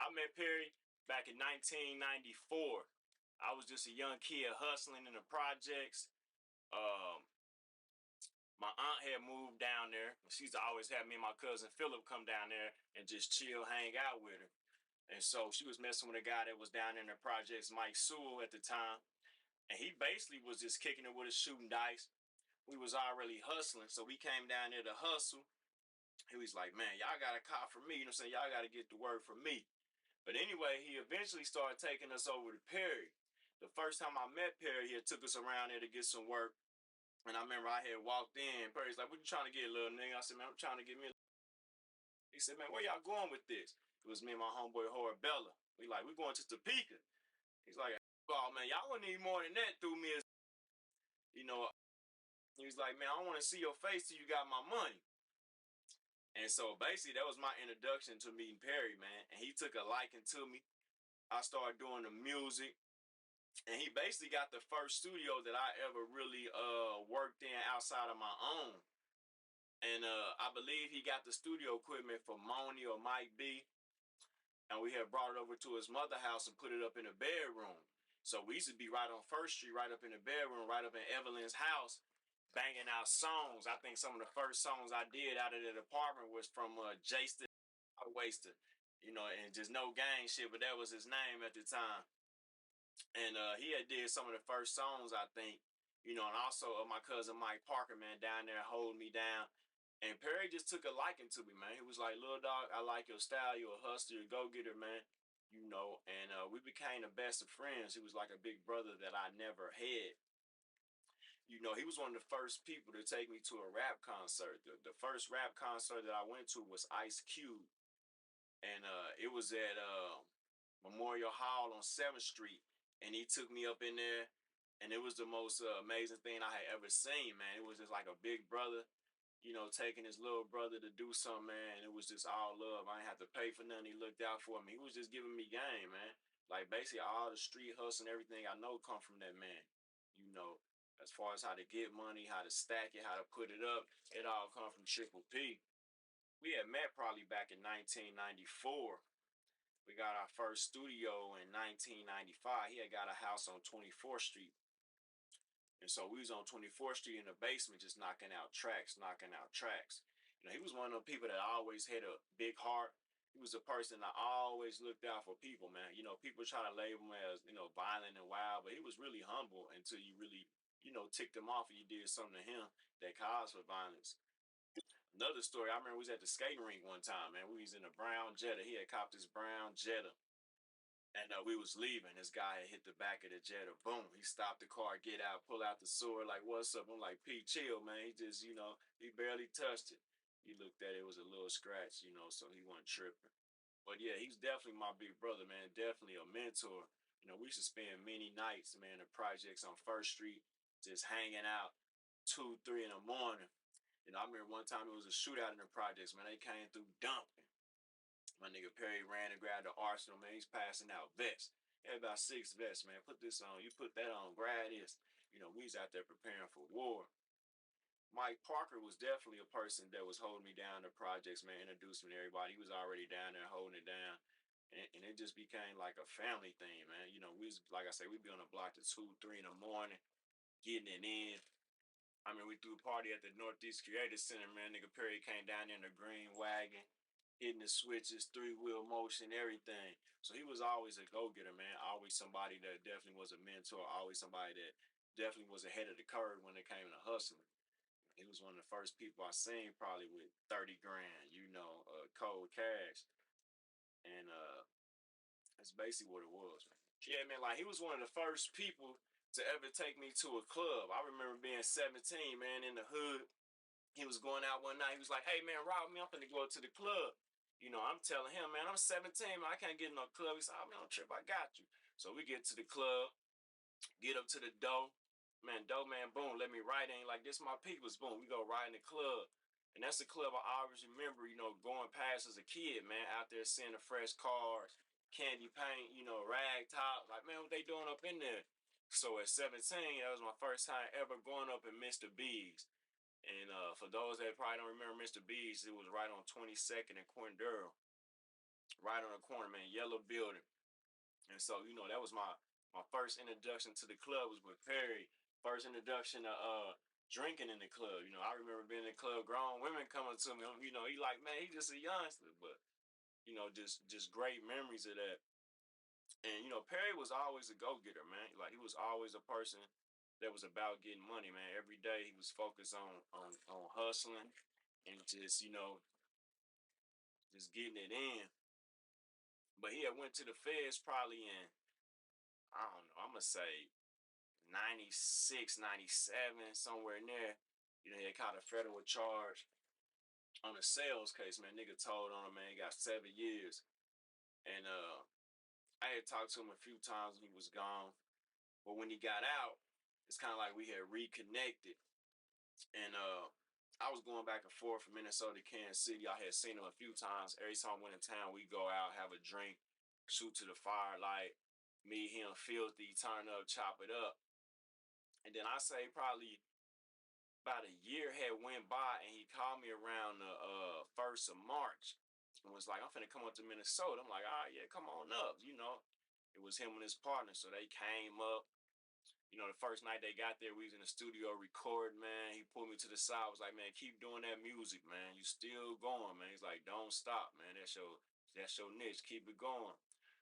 I met Perry back in 1994. I was just a young kid hustling in the projects. Um, my aunt had moved down there. She used to always have me and my cousin Philip come down there and just chill, hang out with her. And so she was messing with a guy that was down in the projects, Mike Sewell at the time. And he basically was just kicking it with us, shooting dice. We was already hustling, so we came down there to hustle. He was like, man, y'all got a cop for me. You know what I'm saying? Y'all got to get the word from me. But anyway, he eventually started taking us over to Perry. The first time I met Perry, he took us around there to get some work. And I remember I had walked in. Perry's like, what you trying to get, little nigga? I said, man, I'm trying to get me a... He said, man, where y'all going with this? It was me and my homeboy, Horabella. We going to Topeka. He's like, oh, man, y'all gonna need more than that through me. You know, he was like, man, I don't want to see your face till you got my money. And so basically that was my introduction to meeting Perry, man. And he took a liking to me. I started doing the music. And he basically got the first studio that I ever really worked in outside of my own. And I believe he got the studio equipment for Moni or Mike B. And we had brought it over to his mother house and put it up in the bedroom. So we used to be right on First Street, right up in the bedroom, right up in Evelyn's house, banging out songs. I think some of the first songs I did out of that apartment was from Jason Waster, you know, and just no gang shit, but that was his name at the time. And he had did some of the first songs, I think, you know, and also my cousin Mike Parker, man, down there holding me down. And Perry just took a liking to me, man. He was like, little dog, I like your style. You're a hustler, you're a go-getter, man. You know, and we became the best of friends. He was like a big brother that I never had. You know, he was one of the first people to take me to a rap concert. The first rap concert that I went to was Ice Cube. And it was at Memorial Hall on 7th Street. And he took me up in there. And it was the most amazing thing I had ever seen, man. It was just like a big brother, you know, taking his little brother to do something, man. And it was just all love. I didn't have to pay for nothing. He looked out for me. He was just giving me game, man. Like basically all the street hustle and everything I know come from that man. You know, as far as how to get money, how to stack it, how to put it up, it all come from Triple P. We had met probably back in 1994. We got our first studio in 1995. He had got a house on 24th Street. And so we was on 24th Street in the basement just knocking out tracks. You know, he was one of the people that always had a big heart. He was a person that always looked out for people, man. You know, people try to label him as, you know, violent and wild, but he was really humble until you really, you know, ticked him off and you did something to him that caused for violence. Another story, I remember we was at the skating rink one time, man. We was in a brown Jetta. He had copped this brown Jetta. And we was leaving. This guy had hit the back of the Jetta. Boom. He stopped the car, get out, pull out the sword. Like, what's up? I'm like, Pete, chill, man. He just, you know, he barely touched it. He looked at it, it was a little scratch, you know, so he wasn't tripping. But yeah, he's definitely my big brother, man. Definitely a mentor. You know, we used to spend many nights, man, in projects on First Street, just hanging out 2, 3 in the morning. You know, I remember one time it was a shootout in the projects, man. They came through dumping. My nigga Perry ran and grabbed the arsenal, man. He's passing out vests. He had about 6 vests, man. Put this on. You put that on. Grab this. You know, we was out there preparing for war. Mike Parker was definitely a person that was holding me down the projects, man. Introduced me to everybody. He was already down there holding it down. And it just became like a family thing, man. You know, we was, like I say, we'd be on the block to 2, 3 in the morning, getting it in. I mean, we threw a party at the Northeast Creative Center, man. Nigga Perry came down there in the green wagon, hitting the switches, 3-wheel motion, everything. So he was always a go-getter, man. Always somebody that definitely was a mentor. Always somebody that definitely was ahead of the curve when it came to hustling. He was one of the first people I seen probably with 30 grand, you know, cold cash. And that's basically what it was, man. Yeah, man, like he was one of the first people to ever take me to a club. I remember being 17, man, in the hood. He was going out one night. He was like, hey, man, rob me. I'm finna go to the club. You know, I'm telling him, man, I'm 17, man. I can't get in no club. He said, oh, man, don't trip. I got you. So we get to the club, get up to the door. Man, dough, man, boom, let me right in. Like, this my people's, boom. We go right in the club. And that's the club I always remember, you know, going past as a kid, man, out there seeing the fresh cars, candy paint, you know, rag top. Like, man, what they doing up in there? So at 17, that was my first time ever going up in Mr. B's. And for those that probably don't remember Mr. B's, it was right on 22nd and Quindurl. right on the corner, man, yellow building. And so, that was my first introduction to the club was with Perry. First introduction to drinking in the club. I remember being in the club, grown women coming to me. He like, man, he just a youngster, but just great memories of that. And Perry was always a go getter, man. Like he was always a person that was about getting money, man. Every day he was focused on hustling and just getting it in. But he had went to the feds probably in, I don't know, I'm gonna say 96, 97, somewhere in there. He had caught a federal charge on a sales case, man. Nigga told on him, man, he got 7 years. And I had talked to him a few times when he was gone. But when he got out, it's kind of like we had reconnected. And I was going back and forth from Minnesota to Kansas City. I had seen him a few times. Every time I went in town, we go out, have a drink, shoot to the firelight, me, him, filthy, turn up, chop it up. And then I say probably about a year had went by, and he called me around the 1st of March and was like, I'm finna come up to Minnesota. I'm like, all right, yeah, come on up. It was him and his partner. So they came up. The first night they got there, we was in the studio recording, man. He pulled me to the side, was like, man, keep doing that music, man. You still going, man. He's like, don't stop, man. That's your niche. Keep it going.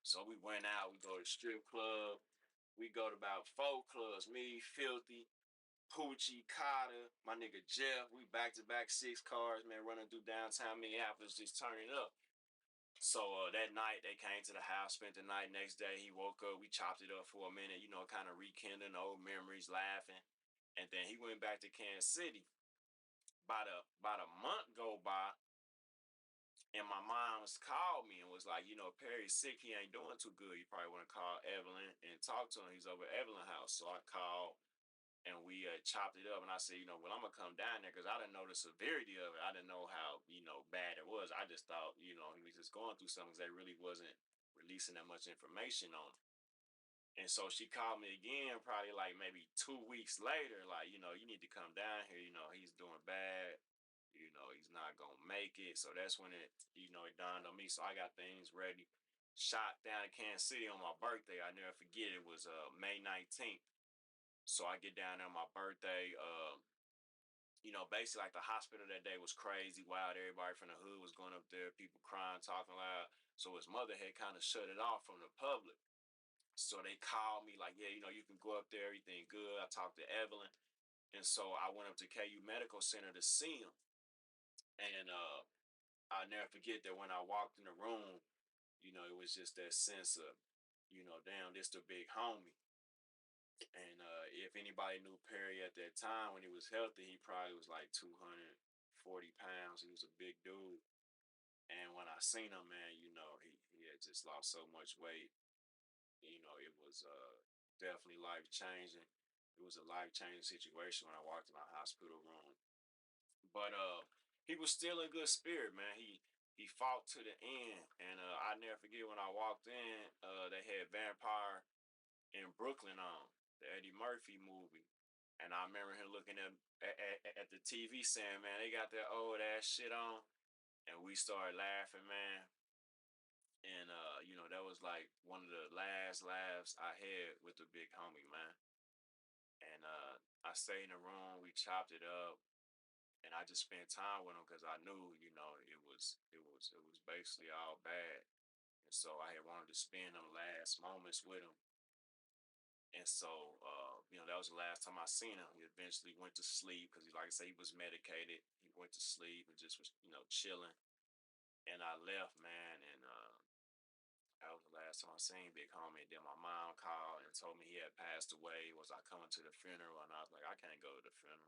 So we went out, we go to the strip club. We go to about 4 clubs. Me, Filthy, Poochie, Carter, my nigga Jeff. We back-to-back 6 cars, man, running through downtown Minneapolis, just turning up. So that night they came to the house, spent the night. Next day he woke up. We chopped it up for a minute, kind of rekindling old memories, laughing. And then he went back to Kansas City. About a month go by, and my mom's called me and was like, Perry's sick. He ain't doing too good. You probably want to call Evelyn and talk to him. He's over at Evelyn's house. So I called and we chopped it up. And I said, well, I'm going to come down there because I didn't know the severity of it. I didn't know how, bad it was. I just thought, he was just going through something because they really wasn't releasing that much information on it. And so she called me again, probably like maybe 2 weeks later, like, you need to come down here. He's doing bad. He's not going to make it. So that's when it dawned on me. So I got things ready. Shot down in Kansas City on my birthday. I never forget. It was May 19th. So I get down there on my birthday. Basically like the hospital that day was crazy, wild. Everybody from the hood was going up there, people crying, talking loud. So his mother had kind of shut it off from the public. So they called me like, yeah, you can go up there, everything good. I talked to Evelyn. And so I went up to KU Medical Center to see him. And I'll never forget that when I walked in the room, it was just that sense of, damn, this the big homie. And if anybody knew Perry at that time when he was healthy, he probably was like 240 pounds. He was a big dude. And when I seen him, man, he had just lost so much weight. It was definitely life changing. It was a life changing situation when I walked in my hospital room. But he was still in good spirit, man. He fought to the end. And I never forget when I walked in, they had Vampire in Brooklyn on the Eddie Murphy movie. And I remember him looking at the TV saying, man, they got that old ass shit on. And we started laughing, man. And, that was like one of the last laughs I had with the big homie, man. And I stayed in the room, we chopped it up, and I just spent time with him because I knew, it was basically all bad. And so I had wanted to spend them last moments with him. And so, that was the last time I seen him. He eventually went to sleep because, like I say, he was medicated. He went to sleep and just was, chilling. And I left, man. And that was the last time I seen Big Homie. And then my mom called and told me he had passed away. Was I coming to the funeral? And I was like, I can't go to the funeral.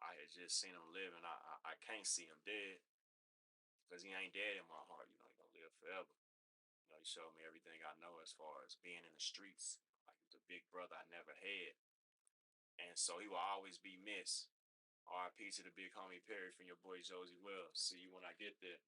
I had just seen him live, and I can't see him dead because he ain't dead in my heart. He gonna live forever. He showed me everything I know as far as being in the streets. Like the big brother I never had. And so he will always be missed. RIP to the big homie Perry from your boy Josie Wells. See you when I get there.